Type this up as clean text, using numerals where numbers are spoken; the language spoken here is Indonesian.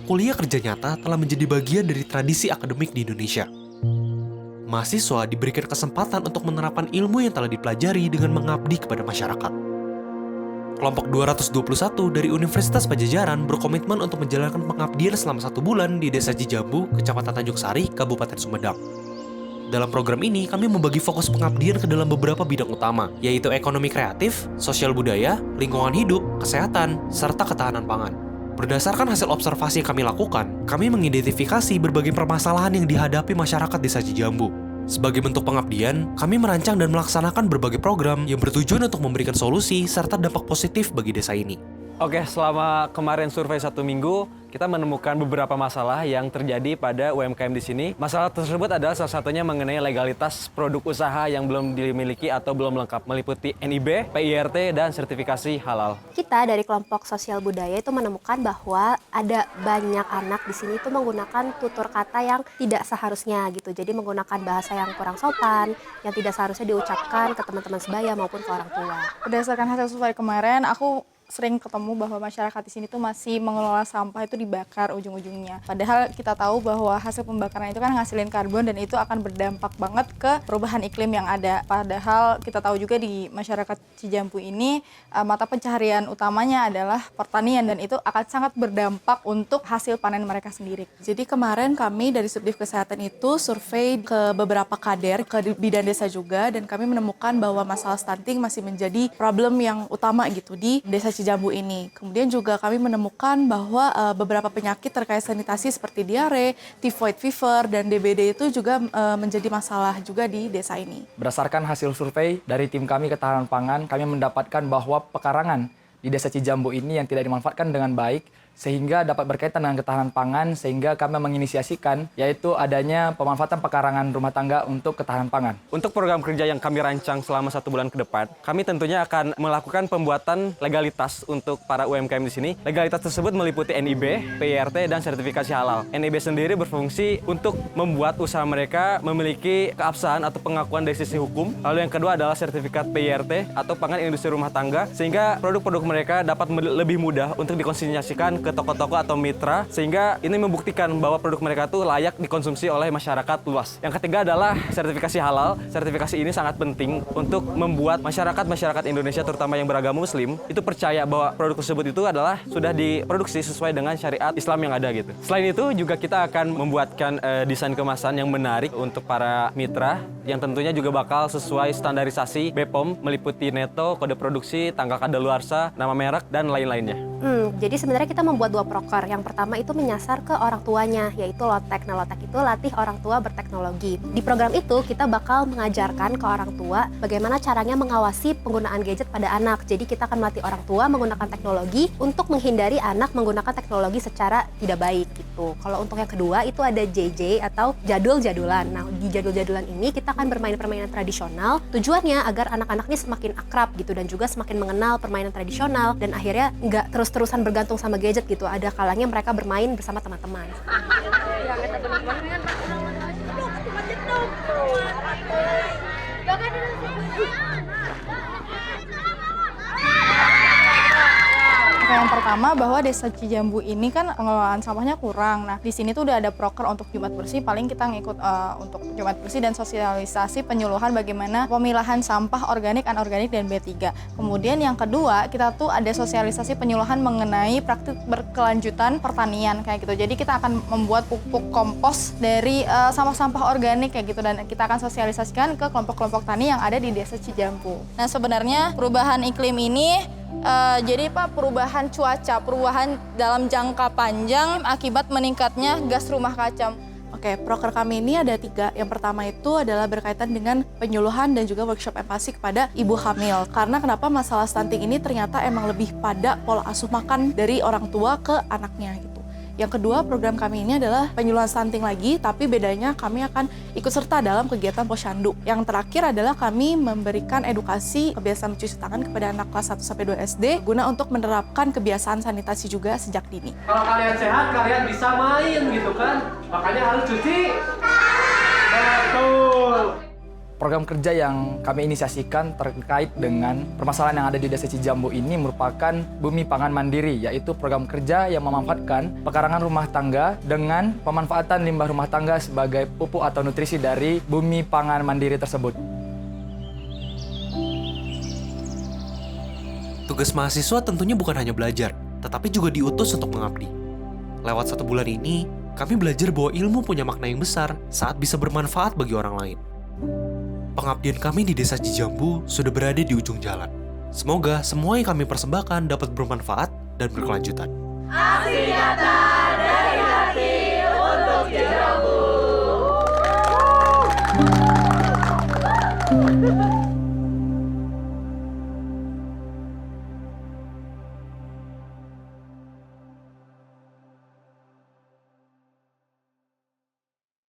kuliah kerja nyata telah menjadi bagian dari tradisi akademik di Indonesia. Mahasiswa diberikan kesempatan untuk menerapkan ilmu yang telah dipelajari dengan mengabdi kepada masyarakat. Kelompok 221 dari Universitas Padjadjaran berkomitmen untuk menjalankan pengabdian selama 1 bulan di Desa Cijambu, Kecamatan Tanjung Sari, Kabupaten Sumedang. Dalam program ini, kami membagi fokus pengabdian ke dalam beberapa bidang utama, yaitu ekonomi kreatif, sosial budaya, lingkungan hidup, kesehatan, serta ketahanan pangan. Berdasarkan hasil observasi yang kami lakukan, kami mengidentifikasi berbagai permasalahan yang dihadapi masyarakat Desa Cijambu. Sebagai bentuk pengabdian, kami merancang dan melaksanakan berbagai program yang bertujuan untuk memberikan solusi serta dampak positif bagi desa ini. Oke, selama kemarin survei 1 minggu, kita menemukan beberapa masalah yang terjadi pada UMKM di sini. Masalah tersebut adalah salah satunya mengenai legalitas produk usaha yang belum dimiliki atau belum lengkap, meliputi NIB, PIRT, dan sertifikasi halal. Kita dari kelompok sosial budaya itu menemukan bahwa ada banyak anak di sini itu menggunakan tutur kata yang tidak seharusnya gitu. Jadi menggunakan bahasa yang kurang sopan, yang tidak seharusnya diucapkan ke teman-teman sebaya maupun ke orang tua. Berdasarkan hasil survei kemarin, aku sering ketemu bahwa masyarakat di sini tuh masih mengelola sampah itu dibakar ujung-ujungnya. Padahal kita tahu bahwa hasil pembakaran itu kan ngasilin karbon dan itu akan berdampak banget ke perubahan iklim yang ada. Padahal kita tahu juga di masyarakat Cijambu ini mata pencaharian utamanya adalah pertanian dan itu akan sangat berdampak untuk hasil panen mereka sendiri. Jadi kemarin kami dari Subdit Kesehatan itu survei ke beberapa kader, ke bidan desa juga, dan kami menemukan bahwa masalah stunting masih menjadi problem yang utama gitu di Desa Cijambu ini. Kemudian juga kami menemukan bahwa beberapa penyakit terkait sanitasi seperti diare, typhoid fever, dan DBD itu juga menjadi masalah juga di desa ini. Berdasarkan hasil survei dari tim kami Ketahanan Pangan, kami mendapatkan bahwa pekarangan di Desa Cijambu ini yang tidak dimanfaatkan dengan baik, sehingga dapat berkaitan dengan ketahanan pangan, sehingga kami menginisiasikan yaitu adanya pemanfaatan pekarangan rumah tangga untuk ketahanan pangan. Untuk program kerja yang kami rancang selama 1 bulan ke depan, kami tentunya akan melakukan pembuatan legalitas untuk para UMKM di sini. Legalitas tersebut meliputi NIB, PIRT, dan sertifikasi halal. NIB sendiri berfungsi untuk membuat usaha mereka memiliki keabsahan atau pengakuan dari sisi hukum. Lalu yang kedua adalah sertifikat PIRT atau pangan industri rumah tangga, sehingga produk-produk mereka dapat lebih mudah untuk dikonsinyasikan ke toko-toko atau mitra, sehingga ini membuktikan bahwa produk mereka itu layak dikonsumsi oleh masyarakat luas. Yang ketiga adalah sertifikasi halal. Sertifikasi ini sangat penting untuk membuat masyarakat Indonesia, terutama yang beragama Muslim, itu percaya bahwa produk tersebut itu adalah sudah diproduksi sesuai dengan syariat Islam yang ada gitu. Selain itu juga kita akan membuatkan desain kemasan yang menarik untuk para mitra, yang tentunya juga bakal sesuai standarisasi BPOM, meliputi neto, kode produksi, tanggal kadaluarsa, nama merek, dan lain-lainnya. Jadi sebenarnya kita membuat 2 proker. Yang pertama itu menyasar ke orang tuanya, yaitu Lotek. Nah, Lotek itu latih orang tua berteknologi. Di program itu kita bakal mengajarkan ke orang tua bagaimana caranya mengawasi penggunaan gadget pada anak. Jadi kita akan melatih orang tua menggunakan teknologi untuk menghindari anak menggunakan teknologi secara tidak baik gitu. Kalau untuk yang kedua itu ada JJ atau jadul-jadulan. Nah, di jadul-jadulan ini kita akan bermain permainan tradisional. Tujuannya agar anak-anak ini semakin akrab gitu dan juga semakin mengenal permainan tradisional dan akhirnya nggak terus-terusan bergantung sama gadget gitu. Ada kalanya mereka bermain bersama teman-teman. Yang pertama bahwa Desa Cijambu ini kan pengelolaan sampahnya kurang. Nah, di sini tuh udah ada proker untuk Jumat Bersih. Paling kita ngikut untuk Jumat Bersih dan sosialisasi penyuluhan bagaimana pemilahan sampah organik, anorganik, dan B3. Kemudian yang kedua, kita tuh ada sosialisasi penyuluhan mengenai praktik berkelanjutan pertanian kayak gitu. Jadi kita akan membuat pupuk kompos dari sampah-sampah organik kayak gitu dan kita akan sosialisasikan ke kelompok-kelompok tani yang ada di Desa Cijambu. Nah, sebenarnya perubahan iklim ini jadi Pak, perubahan cuaca, perubahan dalam jangka panjang akibat meningkatnya gas rumah kaca. Oke, proker kami ini ada 3. Yang pertama itu adalah berkaitan dengan penyuluhan dan juga workshop empati kepada ibu hamil. Karena kenapa masalah stunting ini ternyata emang lebih pada pola asuh makan dari orang tua ke anaknya gitu. Yang kedua, program kami ini adalah penyuluhan stunting lagi, tapi bedanya kami akan ikut serta dalam kegiatan posyandu. Yang terakhir adalah kami memberikan edukasi kebiasaan mencuci tangan kepada anak kelas 1-2 SD guna untuk menerapkan kebiasaan sanitasi juga sejak dini. Kalau kalian sehat, kalian bisa main gitu kan. Makanya harus cuci. Betul. Program kerja yang kami inisiasikan terkait dengan permasalahan yang ada di Desa Cijambu ini merupakan Bumi Pangan Mandiri, yaitu program kerja yang memanfaatkan pekarangan rumah tangga dengan pemanfaatan limbah rumah tangga sebagai pupuk atau nutrisi dari Bumi Pangan Mandiri tersebut. Tugas mahasiswa tentunya bukan hanya belajar, tetapi juga diutus untuk mengabdi. Lewat 1 bulan ini, kami belajar bahwa ilmu punya makna yang besar saat bisa bermanfaat bagi orang lain. Pengabdian kami di Desa Cijambu sudah berada di ujung jalan. Semoga semua yang kami persembahkan dapat bermanfaat dan berkelanjutan. Aksi nyata dari hati untuk Cijambu.